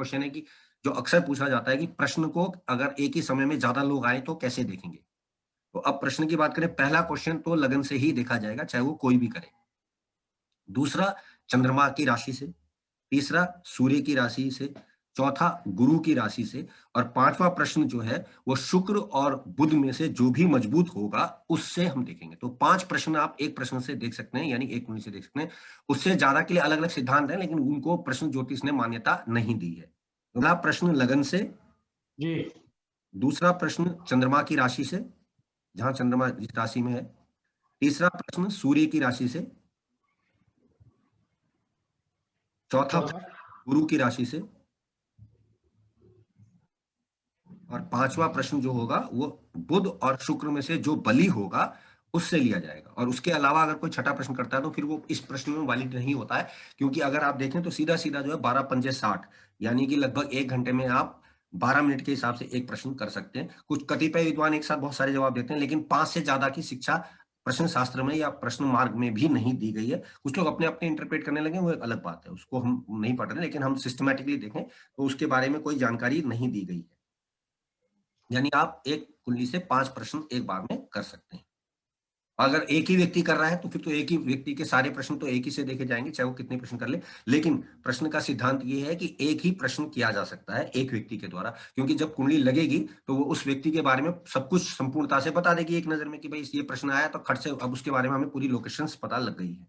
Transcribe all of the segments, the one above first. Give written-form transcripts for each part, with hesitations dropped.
Question है कि जो अक्सर पूछा जाता है कि प्रश्न को अगर एक ही समय में ज्यादा लोग आए तो कैसे देखेंगे। तो अब प्रश्न की बात करें, पहला क्वेश्चन तो लगन से ही देखा जाएगा, चाहे वो कोई भी करे। दूसरा चंद्रमा की राशि से, तीसरा सूर्य की राशि से, चौथा गुरु की राशि से, और पांचवा प्रश्न जो है वो शुक्र और बुध में से जो भी मजबूत होगा उससे हम देखेंगे। तो 5 प्रश्न आप एक प्रश्न से देख सकते हैं, यानी एक कुंडली से देख सकते हैं। उससे ज्यादा के लिए अलग अलग सिद्धांत है, लेकिन उनको प्रश्न ज्योतिष ने मान्यता नहीं दी है। पहला प्रश्न लगन से जी, दूसरा प्रश्न चंद्रमा की राशि से, जहां चंद्रमा जिस राशि में है, तीसरा प्रश्न सूर्य की राशि से, चौथा चौथा गुरु की राशि से, और पांचवा प्रश्न जो होगा वो बुध और शुक्र में से जो बली होगा उससे लिया जाएगा। और उसके अलावा अगर कोई छठा प्रश्न करता है तो फिर वो इस प्रश्न में वैलिड नहीं होता है, क्योंकि अगर आप देखें तो सीधा सीधा जो है 12 पंजे 60, यानी कि लगभग 1 घंटे में आप 12 मिनट के हिसाब से एक प्रश्न कर सकते हैं। कुछ कतिपय विद्वान एक साथ बहुत सारे जवाब देते हैं, लेकिन 5 से ज्यादा की शिक्षा प्रश्न शास्त्र में या प्रश्न मार्ग में भी नहीं दी गई है। कुछ लोग अपने अपने इंटरप्रेट करने लगे, वो एक अलग बात है, उसको हम नहीं पढ़ रहे, लेकिन हम सिस्टमैटिकली देखें तो उसके बारे में कोई जानकारी नहीं दी गई है। यानी आप एक कुंडली से 5 प्रश्न एक बार में कर सकते हैं। अगर एक ही व्यक्ति कर रहा है तो फिर तो एक ही व्यक्ति के सारे प्रश्न तो एक ही से देखे जाएंगे, चाहे वो कितने प्रश्न कर ले। लेकिन प्रश्न का सिद्धांत ये है कि एक ही प्रश्न किया जा सकता है एक व्यक्ति के द्वारा, क्योंकि जब कुंडली लगेगी तो वो उस व्यक्ति के बारे में सब कुछ संपूर्णता से बता देगी एक नजर में कि भाई ये प्रश्न आया तो खट से अब उसके बारे में हमें पूरी लोकेशन पता लग गई है।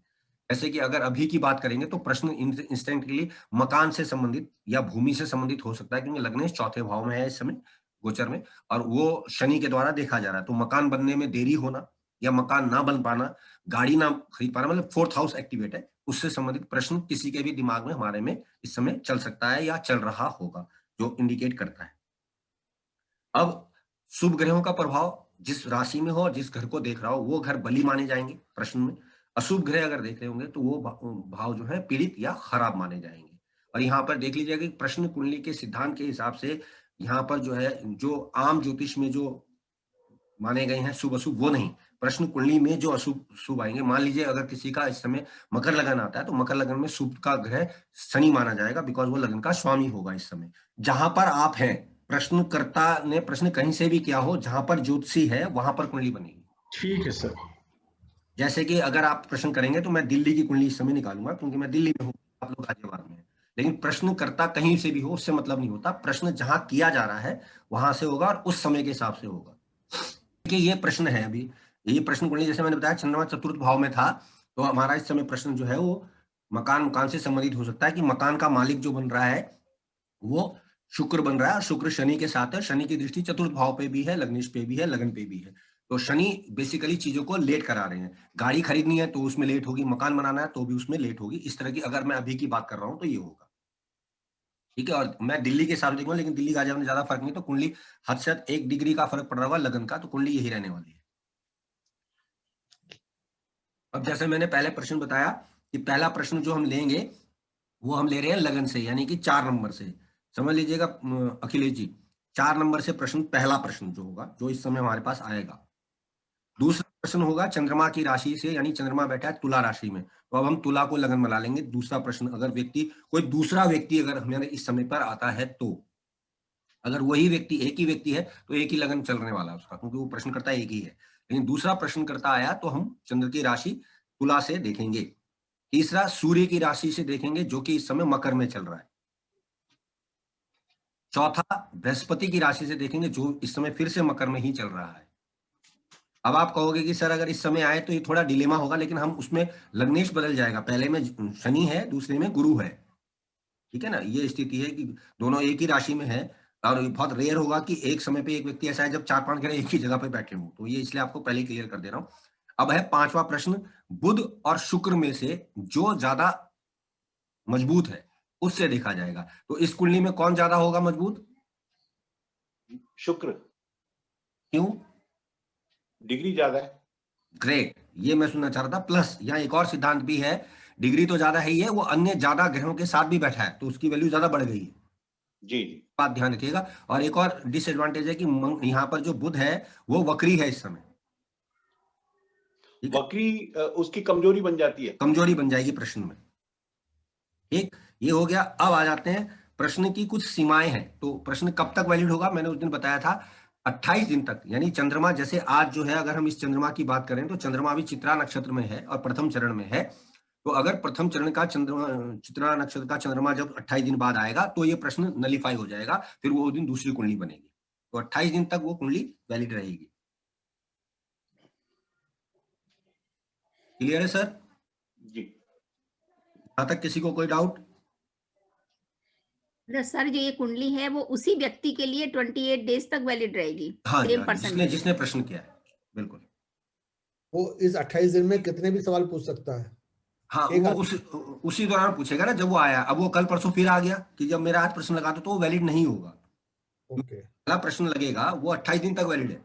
जैसे कि अगर अभी की बात करेंगे तो प्रश्न इंस्टेंटली मकान से संबंधित या भूमि से संबंधित हो सकता है, क्योंकि लग्नेश चौथे भाव में है इस समय गोचर में, और वो शनि के द्वारा देखा जा रहा है। तो मकान बनने में देरी होना या मकान ना बन पाना, गाड़ी ना खरीद पाना, मतलब फोर्थ हाउस एक्टिवेट है, उससे संबंधित प्रश्न किसी के भी दिमाग में हमारे में इस समय चल सकता है या चल रहा होगा, जो इंडिकेट करता है। अब शुभ ग्रहों का प्रभाव जिस राशि में हो और जिस घर को देख रहा हो वो घर बली माने जाएंगे प्रश्न में। अशुभ ग्रह अगर देख रहे होंगे तो वो भाव जो है पीड़ित या खराब माने जाएंगे। और यहाँ पर देख लीजिएगा कि प्रश्न कुंडली के सिद्धांत के हिसाब से यहाँ पर जो है जो आम ज्योतिष में जो माने गए हैं शुभ अशुभ वो नहीं, प्रश्न कुंडली में जो अशुभ शुभ आएंगे। मान लीजिए अगर किसी का इस समय मकर लगन आता है तो मकर लगन में शुभ का ग्रह शनि माना जाएगा, बिकॉज वो लगन का स्वामी होगा इस समय। जहां पर आप हैं, प्रश्नकर्ता ने प्रश्न कहीं से भी किया हो, जहां पर ज्योतिषी है वहां पर कुंडली बनेगी। ठीक है सर। जैसे कि अगर आप प्रश्न करेंगे तो मैं दिल्ली की कुंडली इस समय निकालूंगा क्योंकि मैं दिल्ली में हूँ, आप लोग गाजियाबाद में हैं। लेकिन प्रश्नकर्ता कहीं से भी हो उससे मतलब नहीं होता, प्रश्न जहां किया जा रहा है वहां से होगा और उस समय के हिसाब से होगा। देखिए ये प्रश्न है, अभी ये प्रश्न कुंडली जैसे मैंने बताया चंद्रमा चतुर्थ भाव में था, तो हमारा इस समय प्रश्न जो है वो मकान से संबंधित हो सकता है कि मकान का मालिक जो बन रहा है वो शुक्र बन रहा है, और शुक्र शनि के साथ है। शनि की दृष्टि चतुर्थ भाव पे भी है, लग्नेश पे भी है, लगन पे भी है। तो शनि बेसिकली चीजों को लेट करा रहे हैं। गाड़ी खरीदनी है तो उसमें लेट होगी, मकान बनाना है तो भी उसमें लेट होगी। इस तरह की अगर मैं अभी की बात कर रहा हूं तो ये होगा। ठीक है, और मैं दिल्ली के हिसाब से देखूंगा, लेकिन दिल्ली गाजियाबाद में ज्यादा फर्क नहीं, तो कुंडली हद से हद 1 डिग्री का फर्क पड़ रहा होगा लगन का, तो कुंडली यही रहने वाली है। अब जैसे मैंने पहले प्रश्न बताया कि पहला प्रश्न जो हम लेंगे वो हम ले रहे हैं लगन से, यानी कि 4 नंबर से। समझ लीजिएगा अखिलेश जी, 4 नंबर से प्रश्न, पहला प्रश्न जो होगा जो इस समय हमारे पास आएगा। दूसरा प्रश्न होगा चंद्रमा की राशि से, यानी चंद्रमा बैठा है तुला राशि में, तो अब हम तुला को लगन बना लेंगे। दूसरा प्रश्न, अगर व्यक्ति कोई दूसरा व्यक्ति अगर हमारे इस समय पर आता है तो, अगर वही व्यक्ति एक ही व्यक्ति है तो एक ही लगन चलने वाला है उसका, क्योंकि वो प्रश्न करता एक ही है। लेकिन दूसरा प्रश्न करता आया तो हम चंद्र की राशि तुला से देखेंगे। तीसरा सूर्य की राशि से देखेंगे जो कि इस समय मकर में चल रहा है। चौथा बृहस्पति की राशि से देखेंगे जो इस समय फिर से मकर में ही चल रहा है। अब आप कहोगे कि सर अगर इस समय आए तो ये थोड़ा डिलेमा होगा, लेकिन हम उसमें लग्नेश बदल जाएगा, पहले में शनि है दूसरे में गुरु है। ठीक है ना, ये स्थिति है कि दोनों एक ही राशि में है, और बहुत रेयर होगा कि एक समय पे एक व्यक्ति ऐसा है जब 4-5 ग्रह एक ही जगह पे बैठे हों। तो ये इसलिए आपको पहले क्लियर कर दे रहा हूं। अब है पांचवा प्रश्न, बुध और शुक्र में से जो ज्यादा मजबूत है उससे देखा जाएगा। तो इस कुंडली में कौन ज्यादा होगा मजबूत? शुक्र। क्यों? डिग्री ज्यादा है। ग्रेट, ये मैं सुनना चाह रहा था। प्लस यहाँ एक और सिद्धांत भी है, डिग्री तो ज्यादा है ही है, वो अन्य ज्यादा ग्रहों के साथ भी बैठा है तो उसकी वैल्यू ज्यादा बढ़ गई है। जी जी, बात ध्यान रखिएगा। और एक और डिसएडवांटेज है कि यहाँ पर जो बुध है वो वक्री है इस समय। वक्री उसकी कमजोरी बन जाती है, कमजोरी बन जाएगी प्रश्न में। ठीक, ये हो गया। अब आ जाते हैं प्रश्न की कुछ सीमाएं हैं। तो प्रश्न कब तक वैलिड होगा, मैंने उस दिन बताया था 28 दिन तक। यानी चंद्रमा जैसे आज जो है, अगर हम इस चंद्रमा की बात करें तो चंद्रमा अभी चित्रा नक्षत्र में है और प्रथम चरण में है। तो अगर प्रथम चरण का चंद्रमा, चित्रा नक्षत्र का चंद्रमा जब 28 दिन बाद आएगा तो ये प्रश्न नलीफाई हो जाएगा, फिर वो दिन दूसरी कुंडली बनेगी। तो 28 दिन तक वो कुंडली वैलिड रहेगी। क्लियर है सर? जी। यहां तक किसी को कोई डाउट? सर जो ये कुंडली है वो उसी व्यक्ति के लिए 28 डेज तक वैलिड रहेगी, हाँ जी, सेम हाँ जी, पर्सन जिसने जिसने प्रश्न किया है, बिल्कुल। वो इस 28 दिन में कितने भी सवाल पूछ सकता है? हाँ, एक वो आदमी। उसी दौरान पूछेगा ना जब वो आया। अब वो कल परसों फिर आ गया कि जब मेरा आज प्रश्न लगा तो वो वैलिड नहीं होगा। ओके। पहला प्रश्न लगेगा वो 28 दिन तक वैलिड है।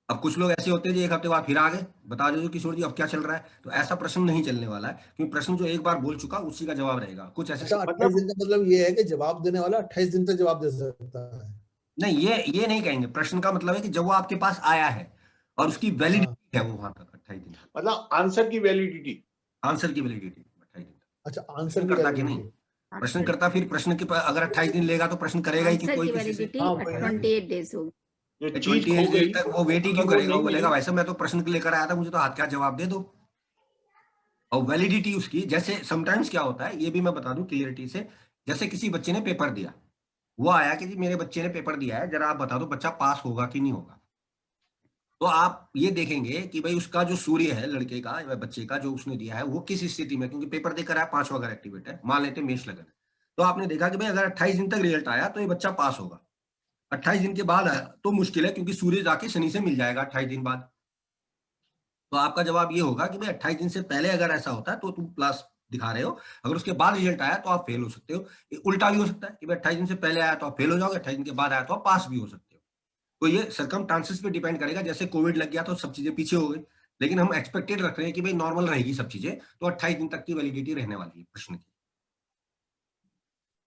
अब कुछ लोग ऐसे होते हैं जो एक हफ्ते बाद फिर आ गए, बता दो किशोर जी अब क्या चल रहा है। तो ऐसा प्रश्न नहीं चलने वाला है, क्योंकि प्रश्न जो एक बार बोल चुका उसी का जवाब रहेगा। कुछ ऐसे अच्छा, 28 दिन का मतलब ये है कि जवाब देने वाला 28 दिन तक जवाब दे सकता है? नहीं, ये नहीं कहेंगे। प्रश्न का मतलब है कि जब वो आपके पास आया है और उसकी वैलिडिटी है वो वहां तक 28 दिन, मतलब आंसर की वैलिडिटी, आंसर की वैलिडिटी 28 दिन। अच्छा, आंसर की प्रश्नकर्ता की नहीं, वैलिडिटी। प्रश्नकर्ता फिर प्रश्न के अगर 28 दिन लेगा तो प्रश्न करेगा ही कि आंसर कोई की किसी से वैलिडिटी हाँ, वही ना। 28 डेज होगी। जो चीज 28 खो दिन गई तक वो वेट ही अगर क्यों वो करेगा? नहीं वो बोलेगा मिली, वैसे मैं तो प्रश्न के लेकर आया था, मुझे तो हाथ क्या जवाब दे दो। और वैलिडिटी उसकी, जैसे समटाइम्स क्या होता है ये भी मैं बता दूं क्लियरिटी से। जैसे किसी बच्चे ने पेपर दिया, वो आया कि जी मेरे बच्चे ने पेपर दिया है, जरा आप बता दो बच्चा पास होगा कि नहीं होगा। तो आप ये देखेंगे कि भाई उसका जो सूर्य है लड़के का या बच्चे का जो उसने दिया है वो किस स्थिति में, क्योंकि पेपर देकर आया, पांचवा अगर एक्टिवेट है, मान लेते मेष लगन है, तो आपने देखा कि भाई अगर 28 दिन तक रिजल्ट आया तो ये बच्चा पास होगा। 28 दिन के बाद आया तो मुश्किल है, क्योंकि सूर्य जाके शनि से मिल जाएगा 28 दिन बाद। तो आपका जवाब ये होगा कि भाई 28 दिन से पहले अगर ऐसा होता है तो तुम प्लस दिखा रहे हो, अगर उसके बाद रिजल्ट आया तो आप फेल हो सकते हो। ये उल्टा भी हो सकता है कि भाई 28 दिन से पहले आया तो आप फेल हो जाओगे, 28 दिन के बाद आया तो आप पास भी हो सकते हो। तो ये सरकमस्टांसेस पे डिपेंड करेगा। जैसे कोविड लग गया तो सब चीजें पीछे हो गई, लेकिन हम एक्सपेक्टेड रख रहे हैं कि भाई नॉर्मल रहेगी सब चीजें, तो 28 दिन तक की वैलिडिटी रहने वाली है प्रश्न की।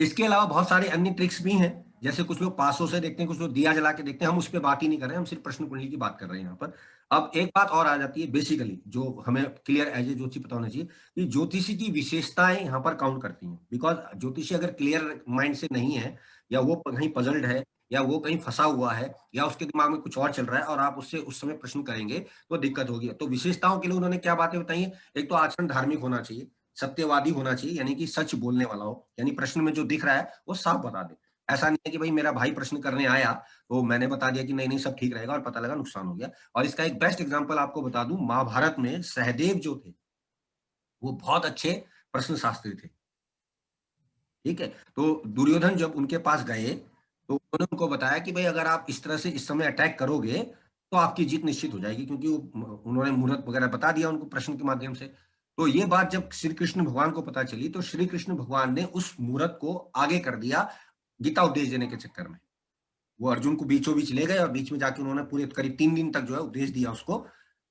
इसके अलावा बहुत सारे अन्य ट्रिक्स भी हैं, जैसे कुछ लोग पासों से देखते हैं, कुछ लोग दिया जला के देखते हैं। हम उस पर बात ही नहीं कर रहे हैं, हम सिर्फ प्रश्न कुंडली की बात कर रहे हैं यहाँ पर। अब एक बात और आ जाती है बेसिकली, जो हमें क्लियर एज ए ज्योतिषी पता होना चाहिए कि ज्योतिषी की विशेषताएं यहाँ पर काउंट करती हैं। बिकॉज ज्योतिषी अगर क्लियर माइंड से नहीं है, या वो कहीं पजल्ड है, या वो कहीं फंसा हुआ है, या उसके दिमाग में कुछ और चल रहा है और आप उससे उस समय प्रश्न करेंगे तो दिक्कत होगी। तो विशेषताओं के लिए उन्होंने क्या बातें बताई हैं? एक तो आचरण धार्मिक होना चाहिए, सत्यवादी होना चाहिए, यानी कि सच बोलने वाला हो, यानी प्रश्न में जो दिख रहा है वो साफ बता दे। ऐसा नहीं है कि भाई मेरा भाई प्रश्न करने आया तो मैंने बता दिया कि नहीं नहीं सब ठीक रहेगा और पता लगा नुकसान हो गया। और इसका एक बेस्ट एग्जांपल आपको बता दूं, महाभारत में सहदेव जो थे वो बहुत अच्छे प्रश्न शास्त्री थे। ठीक है, तो दुर्योधन जब उनके पास गए तो उन्होंने उनको बताया कि भाई अगर आप इस तरह से इस समय अटैक करोगे तो आपकी जीत निश्चित हो जाएगी, क्योंकि उन्होंने मुहूर्त वगैरह बता दिया उनको प्रश्न के माध्यम से। तो ये बात जब श्री कृष्ण भगवान को पता चली तो श्री कृष्ण भगवान ने उस मुहूर्त को आगे कर दिया गीता उपदेश देने के चक्कर में। वो अर्जुन को बीचों बीच ले गए और बीच में जाके उन्होंने पूरे करीब 3 दिन तक जो है उपदेश दिया उसको।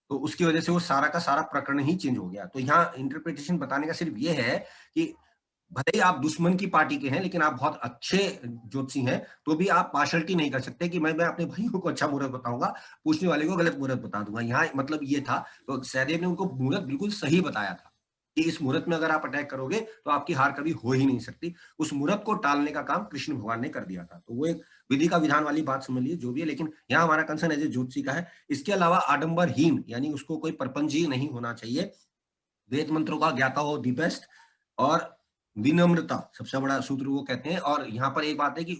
तो उसकी वजह से वो सारा का सारा प्रकरण ही चेंज हो गया। तो यहाँ इंटरप्रिटेशन बताने का सिर्फ ये है कि भले ही आप दुश्मन की पार्टी के हैं, लेकिन आप बहुत अच्छे ज्योतिषी हैं, तो भी आप पार्शलिटी नहीं कर सकते कि मैं अपने भाइयों को अच्छा मुहूर्त बताऊंगा, पूछने वाले को गलत मुहूर्त बता दूंगा। यहाँ मतलब ये था, तो सहदेव ने उनको मुहूर्त बिल्कुल सही बताया था कि इस मुहूर्त में अगर आप अटैक करोगे तो आपकी हार कभी हो ही नहीं सकती। उस मुहूर्त को टालने का काम कृष्ण भगवान ने कर दिया था। तो वो एक विधि का विधान वाली बात समझ लीजिए जो भी है, लेकिन यहाँ हमारा कंसर्न एज ए ज्योतिषी का है। इसके अलावा आडंबरहीन, यानी उसको कोई प्रपंची नहीं होना चाहिए, वेद मंत्रों का ज्ञाता हो दी बेस्ट, और विनम्रता सबसे बड़ा सूत्र वो कहते हैं। और यहाँ पर एक बात है कि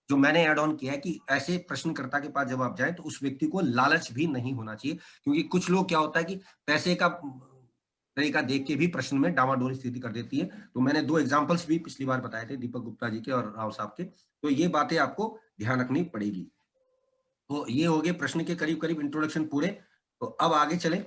जो मैंने ऐड ऑन किया है कि ऐसे प्रश्नकर्ता के पास जब आप जाएं तो उस व्यक्ति को लालच भी नहीं होना चाहिए, क्योंकि कुछ लोग क्या होता है कि पैसे का तरीका देख के भी प्रश्न में डामाडोल स्थिति कर देती है। तो मैंने 2 एग्जांपल्स भी पिछली बार बताए थे, दीपक गुप्ता जी के और राव साहब के। तो ये बातें आपको ध्यान रखनी पड़ेगी। तो ये हो गए प्रश्न के करीब करीब इंट्रोडक्शन पूरे। तो अब आगे चले।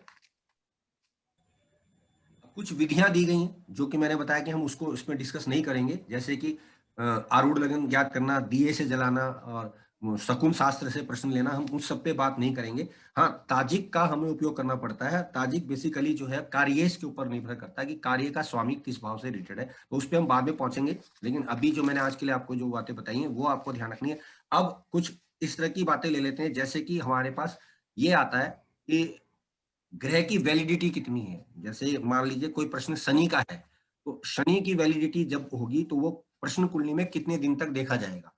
कुछ विधियां दी गई हैं जो कि मैंने बताया कि हम उसको इसमें डिस्कस नहीं करेंगे, जैसे कि आरूढ़ लगन ज्ञात करना, दिए से जलाना, और शकुन शास्त्र से प्रश्न लेना, हम उस सब पे बात नहीं करेंगे। हाँ, ताजिक का हमें उपयोग करना पड़ता है। ताजिक बेसिकली जो है कार्येश के ऊपर निर्भर करता है कि कार्य का स्वामी किस भाव से रिलेटेड है, तो उस पर हम बाद में पहुंचेंगे। लेकिन अभी जो मैंने आज के लिए आपको जो बातें बताई हैं वो आपको ध्यान रखनी है। अब कुछ इस तरह की बातें ले लेते हैं, जैसे कि हमारे पास ये आता है कि ग्रह की वैलिडिटी कितनी है। जैसे मान लीजिए कोई प्रश्न शनि का है, तो शनि की वैलिडिटी जब होगी तो वो प्रश्न कुंडली में कितने दिन तक देखा जाएगा।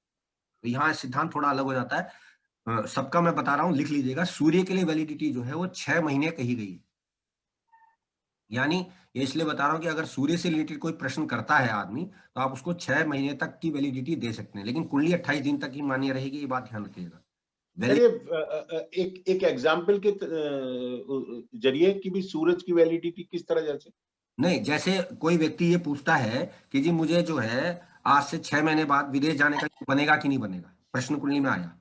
तो यहाँ सिद्धांत थोड़ा अलग हो जाता है। सबका मैं बता रहा हूं, लिख लीजिएगा। सूर्य के लिए वैलिडिटी जो है वो 6 महीने कही गई है। यानी ये इसलिए बता रहा हूं कि अगर सूर्य से रिलेटेड कोई प्रश्न करता है आदमी, तो आप उसको 6 महीने तक की वैलिडिटी दे सकते हैं, लेकिन कुंडली 28 दिन तक ही मान्य रहेगी, ये बात ध्यान रखिएगा। चलिए एक एग्जाम्पल के जरिए कि भी सूरज की वैलिडिटी किस तरह, जैसे नहीं, जैसे कोई व्यक्ति ये पूछता है कि जी मुझे जो है आज से 6 महीने बाद विदेश जाने का बनेगा कि नहीं बनेगा, प्रश्न कुंडली में आया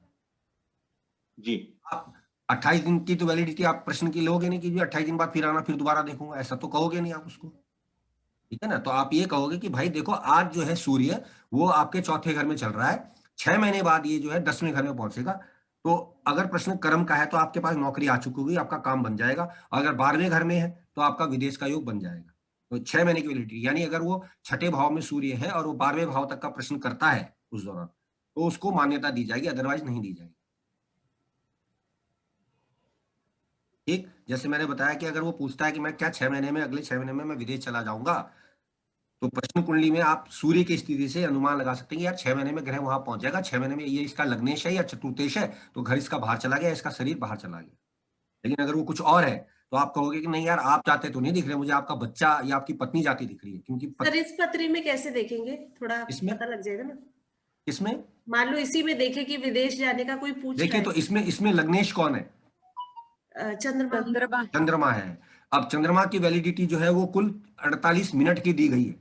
जी, आप 28 दिन की तो वैलिडिटी आप प्रश्न की लोगे नहीं कि जी 28 दिन बाद फिर आना, फिर दोबारा देखूंगा, ऐसा तो कहोगे नहीं आप उसको, ठीक है ना। तो आप ये कहोगे कि भाई देखो आज जो है सूर्य वो आपके चौथे घर में चल रहा है, 6 महीने बाद ये जो है 10वें घर में पहुंचेगा। तो अगर प्रश्न कर्म का है तो आपके पास नौकरी आ चुकी होगी, आपका काम बन जाएगा। अगर 12वें घर में है तो आपका विदेश का योग बन जाएगा। तो 6 महीने की वैलिडिटी, यानी अगर वो छठे भाव में सूर्य है और वो 12वें भाव तक का प्रश्न करता है उस दौरान, तो उसको मान्यता दी जाएगी, अदरवाइज नहीं दी जाएगी। ठीक, जैसे मैंने बताया कि अगर वो पूछता है कि मैं क्या 6 महीने में, अगले 6 महीने में मैं विदेश चला जाऊंगा, तो प्रश्न कुंडली में आप सूर्य की स्थिति से अनुमान लगा सकते हैं कि यार 6 महीने में ग्रह वहां पहुंच जाएगा, 6 महीने में ये इसका लग्नेश है या चतुर्थेश है, तो घर इसका बाहर चला गया, इसका शरीर बाहर चला गया। लेकिन अगर वो कुछ और है तो आप कहोगे कि नहीं यार आप जाते तो नहीं दिख रहे मुझे, आपका बच्चा या आपकी पत्नी जाती दिख रही है, क्योंकि सर इस पत्री में कैसे देखेंगे, थोड़ा इसमें पता लग जाएगा ना। इसमें मान लो इसी में देखे कि विदेश जाने का कोई पूछ देखिए, रहा तो इसमें लग्नेश कौन है, है, चंद्रमा। चंद्रमा है। अब चंद्रमा की वैलिडिटी जो है वो कुल 48 मिनट की दी गई है।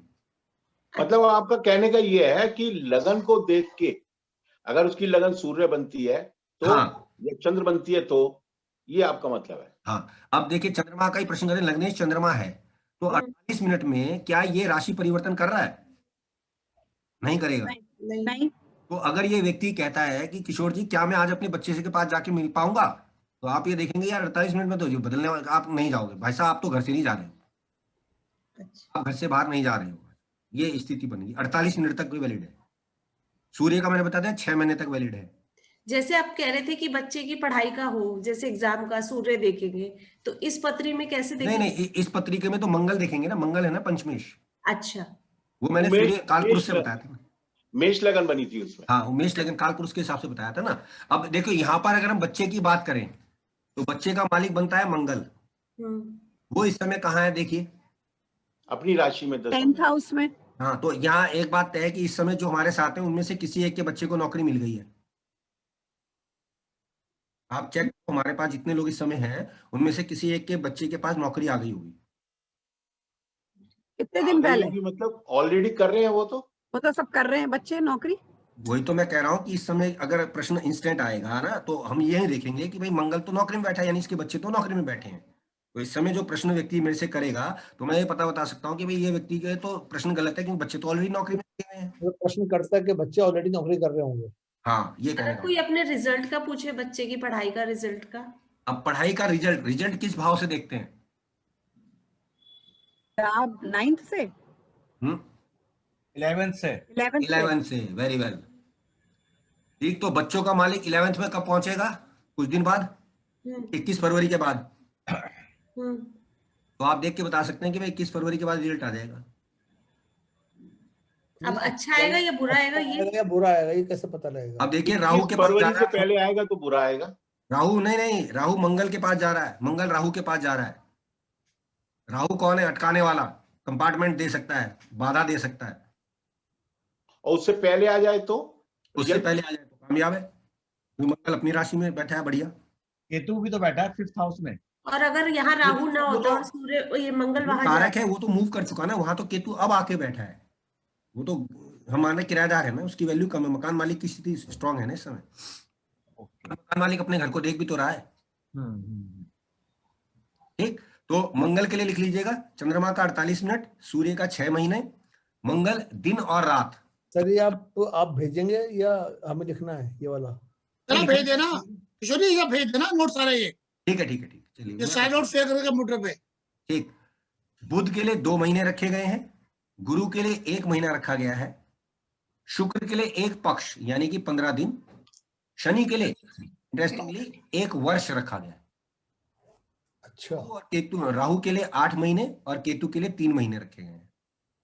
मतलब आपका कहने का ये है कि लगन को देख के अगर उसकी लगन सूर्य बनती है तो हाँ, या चंद्र बनती है, तो ये आपका मतलब है। हाँ, अब देखिए चंद्रमा का ही प्रश्न करें, लग्नेश चंद्रमा है, तो 48 मिनट में क्या ये राशि परिवर्तन कर रहा है? नहीं करेगा। नहीं। तो अगर ये व्यक्ति कहता है कि किशोर जी क्या मैं आज अपने बच्चे से के पास जाके मिल पाऊंगा, तो आप ये देखेंगे यार 48 मिनट में तो जो बदलने आप नहीं जाओगे भाई साहब, आप तो घर से नहीं जा रहे हो, अच्छा। आप घर से बाहर नहीं जा रहे हो, ये स्थिति बनेगी। 48 मिनट तक वैलिड है। सूर्य का मैंने बता दिया 6 महीने तक वैलिड है। जैसे आप कह रहे थे कि बच्चे की पढ़ाई का हो, जैसे एग्जाम का सूर्य देखेंगे, तो इस पत्री में कैसे नहीं देखेंगे? नहीं, इस पत्रिका में तो मंगल देखेंगे ना, मंगल है ना पंचमेश, अच्छा, वो मैंने मेष- सूर्य कालपुरुष से मेष- बताया था ना। मेष लगन बनी थी उसमें। हाँ, उमेश लेकिन कालपुरुष के हिसाब से बताया था ना। अब देखो यहाँ पर अगर हम बच्चे की बात करें तो बच्चे का मालिक बनता है मंगल, वो इस समय कहाँ है देखिए, अपनी राशि में 10th हाउस में। हाँ। तो यहाँ एक बात तय है कि इस समय जो हमारे साथ हैं उनमें से किसी एक के बच्चे को नौकरी मिल गई है। आप चेक करो, हमारे पास जितने लोग इस समय हैं उनमें से किसी एक के बच्चे के पास नौकरी आ गई होगी। कितने दिन पहले? मतलब ऑलरेडी कर रहे हैं वो तो सब कर रहे हैं बच्चे नौकरी। वही तो मैं कह रहा हूँ कि इस समय अगर प्रश्न इंस्टेंट आएगा ना, तो हम यही देखेंगे कि भाई मंगल तो नौकरी में बैठा है, यानी इसके बच्चे तो नौकरी में बैठे हैं। तो इस समय जो प्रश्न व्यक्ति मेरे से करेगा तो मैं ये पता बता सकता हूँ कि भाई ये व्यक्ति के तो प्रश्न गलत है, क्योंकि बच्चे तो ऑलरेडी नौकरी में लगे हुए हैं। वो प्रश्न करता है कि बच्चे ऑलरेडी नौकरी कर रहे होंगे। हाँ, ये कहने अगर का। कोई अपने रिजल्ट का पूछे, बच्चे की पढ़ाई का रिजल्ट का, अब पढ़ाई का रिजल्ट किस भाव से देखते हैं? आप 9th से 11th से 11 से, वेरी वेल। ठीक, तो बच्चों का मालिक 11th में कब पहुंचेगा? कुछ दिन बाद, 21 फरवरी के बाद। तो आप देख के बता सकते हैं कि भाई 21 फरवरी के बाद रिजल्ट आ जाएगा। अब अच्छा आएगा या बुरा आएगा, ये बुरा आएगा, ये कैसे पता लगेगा? अब देखिए राहु के पास जा फरवरी रहा से है, पहले आएगा तो बुरा आएगा। राहु नहीं, राहु मंगल के पास जा रहा है, मंगल राहु के पास जा रहा है। राहु कौन है? अटकाने वाला, कंपार्टमेंट दे सकता है, बाधा दे सकता है। और उससे पहले आ जाए तो उससे पहले आ जाए तो कामयाब है, वो मंगल अपनी राशि में बैठा है, बढ़िया। केतु भी तो बैठा है 5th हाउस में। और अगर यहाँ राहु ना होता और सूर्य, ये मंगल वहां जा कारक है, वो तो मूव कर चुका ना वहां, तो केतु अब आके बैठा है। वो तो हमारे किराएदार है ना, उसकी वैल्यू कम है, मकान मालिक की स्थिति स्ट्रांग है ना इस समय। मकान मालिक अपने घर को देख भी तो रहा है। ठीक, तो मंगल के लिए लिख लीजिएगा चंद्रमा का 48 मिनट, सूर्य का 6 महीने, मंगल दिन और रात। सर ये आप भेजेंगे या हमें लिखना है ये वाला? भेज देना किशोर जी, ये भेज देना नोट सारे, ये ठीक है, ठीक है, ठीक है, चलिए। ये साइड नोट शेयर करेगा कंप्यूटर पे। ठीक, बुध के लिए 2 महीने रखे गए हैं, गुरु के लिए 1 महीना रखा गया है, शुक्र के लिए 1 पक्ष यानी कि 15 दिन, शनि के लिए इंटरेस्टिंगली 1 वर्ष रखा गया है। अच्छा, और केतु राहु के लिए 8 महीने और केतु के लिए 3 महीने रखे गए हैं।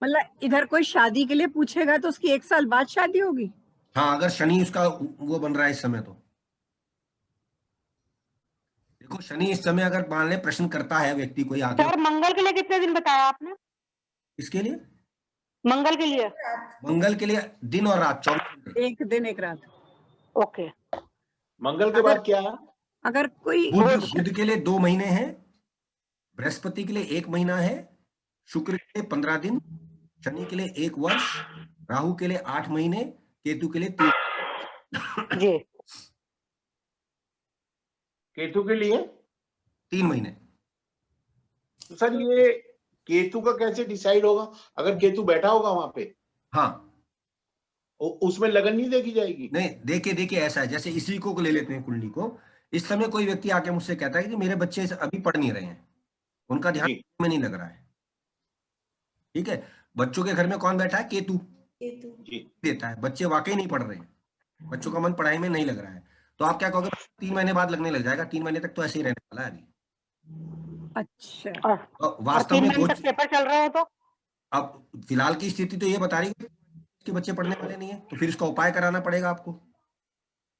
मतलब इधर कोई शादी के लिए पूछेगा तो उसकी 1 साल बाद शादी होगी? हाँ, अगर शनि उसका वो बन रहा है इस समय तो। देखो शनि इस समय अगर मान ले प्रश्न करता है व्यक्ति कोई आगे, सर मंगल के लिए कितने दिन बताया आपने? इसके लिए मंगल के लिए मंगल के लिए दिन और रात 24 घंटे। 1 दिन 1 रात। ओके। मंगल के बाद क्या है? अगर कोई बुध के लिए 2 महीने हैं, बृहस्पति के लिए 1 महीना है, शुक्र के लिए 15 दिन, शनि के लिए 1 वर्ष, राहु के लिए 8 महीने, केतु के लिए 3 जी। केतु के लिए 3 महीने। तो सर ये केतु का कैसे डिसाइड होगा अगर केतु बैठा होगा वहां पे? हाँ, उसमें लगन नहीं देखी जाएगी? नहीं देखिए ऐसा है, जैसे इसी को ले लेते हैं कुंडली को। इस समय कोई व्यक्ति आके मुझसे कहता है कि मेरे बच्चे अभी पढ़ नहीं रहे हैं, उनका ध्यान में नहीं लग रहा है, ठीक है। बच्चों के घर में कौन बैठा है? केतु देता है, बच्चे वाकई नहीं पढ़ रहे हैं, बच्चों का मन पढ़ाई में नहीं लग रहा है, तो आप क्या कहोगे? 3 महीने बाद लगने लग जाएगा, 3 महीने तक तो ऐसे ही रहने वाला है अभी। अच्छा। तो वास्तव 3 में महीने तक पेपर चल रहा हो तो? अब फिलहाल की स्थिति तो ये बता रही है कि बच्चे पढ़ने वाले नहीं है, तो फिर इसका उपाय कराना पड़ेगा आपको।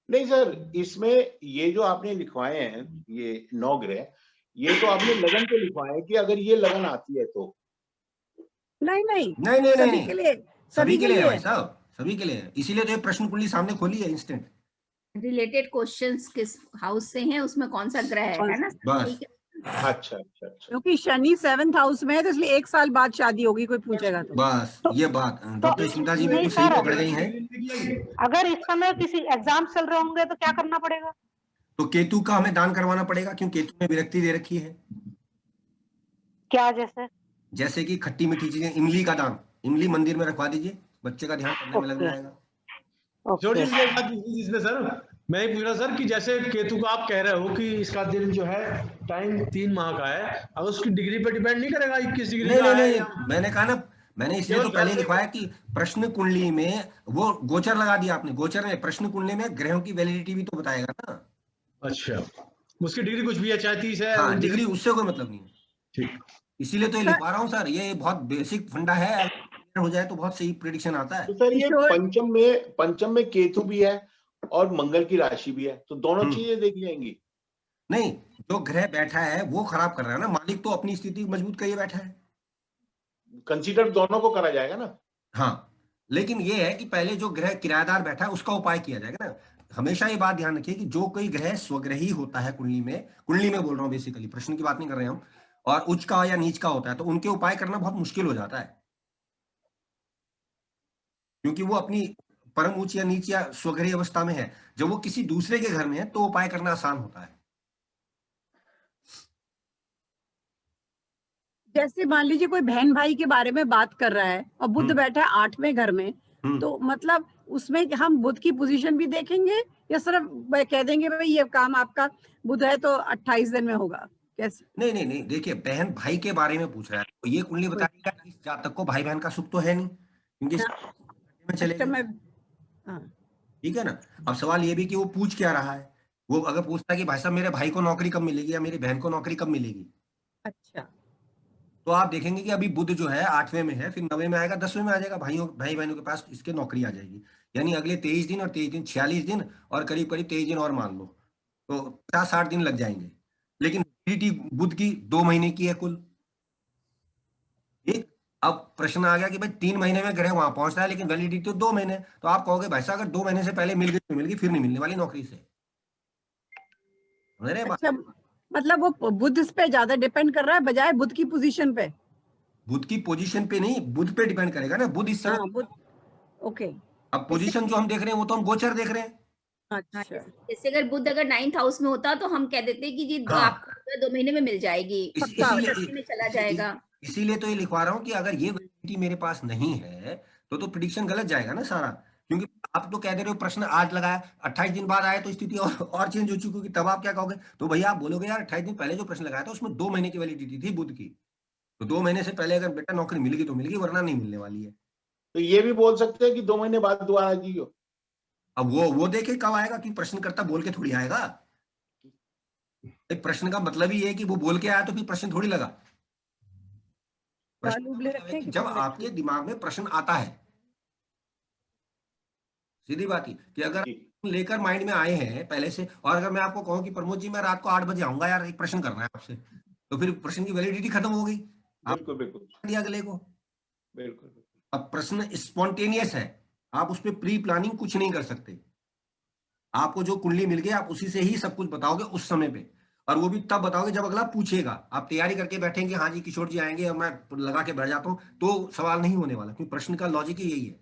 नहीं सर, इसमें ये जो आपने लिखवाए हैं ये 9 ग्रह, ये तो आपने लगन पे लिखवाए हैं कि अगर ये लगन आती है तो। नहीं सभी के लिए है भाई साहब, सभी के लिए। इसीलिए तो ये प्रश्न कुंडली सामने खोली है इंस्टेंट। रिलेटेड क्वेश्चंस किस हाउस से हैं, उसमें कौन सा ग्रह है ना? बस। अच्छा। क्योंकि शनि 7th हाउस में है तो इसलिए 1 साल बाद शादी होगी कोई पूछेगा तो। बस ये बात डॉक्टर स्मिता जी बिल्कुल सही पकड़ गई हैं। अगर इस समय किसी एग्जाम चल रहे होंगे तो क्या करना पड़ेगा? तो केतु का हमें दान करवाना पड़ेगा, क्योंकि केतु में विरक्ति दे रखी है। क्या? जैसे कि खट्टी मीठी चीजें, इमली का दान, इमली मंदिर में रखवा दीजिए, बच्चे का ध्यान पढ़ने में लग जाएगा। इसमें सर मैं ही पूछ रहा सर कि जैसे केतु का आप कह रहे हो कि इसका दिन जो है टाइम 3 माह का है, अगर उसकी डिग्री पर डिपेंड नहीं करेगा 21 डिग्री का नहीं, मैंने कहा ना, मैंने इसलिए तो पहले लिखवाया कि प्रश्न कुंडली में वो गोचर लगा दिया आपने, गोचर में प्रश्न कुंडली में ग्रहों की वैलिडिटी भी तो बताएगा ना। अच्छा, उसकी डिग्री कुछ भी है, चाहे 30 है। हाँ, डिग्री उससे कोई मतलब नहीं है। ठीक, इसीलिए तो ये लिखवा रहा हूँ सर, ये बहुत बेसिक फंडा है, हो जाए तो बहुत सही प्रेडिक्शन आता है। तो सर ये पंचम में केतु भी है और मंगल की राशि भी है, तो दोनों चीजें देखी जाएंगी? नहीं, जो ग्रह बैठा है वो खराब कर रहा है ना, मालिक तो अपनी स्थिति मजबूत करिए बैठा है, कंसीडर दोनों को करा जाएगा ना। हाँ, लेकिन ये है कि पहले जो ग्रह किराएदार बैठा है उसका उपाय किया जाएगा ना। हमेशा ये बात ध्यान रखिए कि जो कोई ग्रह स्वग्रही होता है कुंडली में बोल रहा हूँ बेसिकली, प्रश्न की बात नहीं कर रहे हम, और उच्च का या नीच का होता है तो उनके उपाय करना बहुत मुश्किल हो जाता है, क्योंकि वो अपनी परम उच्च या नीच या स्वग्रही अवस्था में है। जब वो किसी दूसरे के घर में है तो उपाय करना आसान होता है। जैसे मान लीजिए कोई बहन भाई के बारे में बात कर रहा है और बुध बैठा है 8वें घर में, तो मतलब उसमें हम बुध की पोजीशन भी देखेंगे या सिर्फ कह देंगे भाई ये काम आपका बुध है तो 28 दिन में होगा? कैसे? नहीं, देखिए बहन भाई के बारे में पूछ रहा है तो ये कुंडली बताएगा कि इस जातक को भाई बहन का सुख तो है नहीं, क्योंकि में चलेगा, ठीक है ना। अब सवाल ये भी कि वो पूछ क्या रहा है, वो अगर पूछता है कि भाई साहब मेरे भाई को नौकरी कब मिलेगी या मेरी बहन को नौकरी कब मिलेगी, अच्छा, तो आप देखेंगे कि अभी बुध जो है 8वें में है, फिर 9वें में आएगा, 10वें में आ जाएगा, भाई बहनों के पास इसके नौकरी आ जाएगी। यानी अगले 23 दिन और 23 दिन 46 दिन और करीब 23 दिन और मान लो तो 50-60 दिन लग जाएंगे। लेकिन बुध की 2 महीने की है कुल। अब प्रश्न आ गया कि भाई 3 महीने में ग्रह वहां पहुंच रहा है लेकिन वैलिडिटी तो 2 महीने, तो आप कहोगे भाई साहब अगर 2 महीने से पहले मिल गई तो मिल गई, फिर नहीं मिलने वाली नौकरी से। अच्छा, मतलब वो बुध इस पे ज्यादा डिपेंड कर रहा है बजाय बुध की पोजीशन पे? बुध की पोजीशन पे नहीं, बुध पे डिपेंड करेगा ना। बुध इस समय ओके, अब पोजीशन जो हम देख रहे हैं वो तो हम गोचर देख रहे हैं। अच्छा, जैसे अगर बुध अगर 9th हाउस में होता तो हम कह देते कि जी आपको 2 महीने में मिल जाएगी, में चला जाएगा। इसीलिए तो ये लिखवा रहा हूँ कि अगर ये वैलिडिटी मेरे पास नहीं है तो प्रेडिक्शन गलत जाएगा ना सारा, क्योंकि आप तो कह दे रहे हो प्रश्न आज लगाया, 28 दिन बाद आए तो स्थिति और चेंज हो चुकी होगी, तब आप क्या कहोगे? तो भैया आप बोलोगे यार 28 दिन पहले जो प्रश्न लगाया था उसमें 2 महीने की वैलिडिटी थी बुध की, तो 2 महीने से पहले अगर बेटा नौकरी मिलेगी तो मिलेगी, वरना नहीं मिलने वाली है। तो ये भी बोल सकते हैं कि 2 महीने बाद दोबारा जियो। अब वो देखे कब आएगा, कि प्रश्नकर्ता बोल के थोड़ी आएगा। एक प्रश्न का मतलब ही है कि वो बोल के आया तो फिर प्रश्न थोड़ी लगा। बाल उबले रखे हैं कि जब पतले आपके दिमाग में प्रश्न आता है, सीधी बात है कि अगर लेकर माइंड में आए हैं पहले से, और अगर मैं आपको कहूं कि प्रमोद जी मैं रात को 8 बजे आऊंगा यार, एक प्रश्न करना है आपसे, तो फिर प्रश्न की वैलिडिटी खत्म हो गई। बिल्कुल बिल्कुल दिया अगले को। बिल्कुल। अब प्रश्न स्पॉन्टेनियस है, आप उस पर प्री प्लानिंग कुछ नहीं कर सकते। आपको जो कुंडली मिल गई आप उसी से ही सब कुछ बताओगे उस समय पे, और वो भी तब बताओगे जब अगला पूछेगा। आप तैयारी करके बैठेंगे, हाँ जी किशोर जी आएंगे और मैं लगा के बैठ जाता हूँ, तो सवाल नहीं होने वाला, क्योंकि प्रश्न का लॉजिक ही यही है।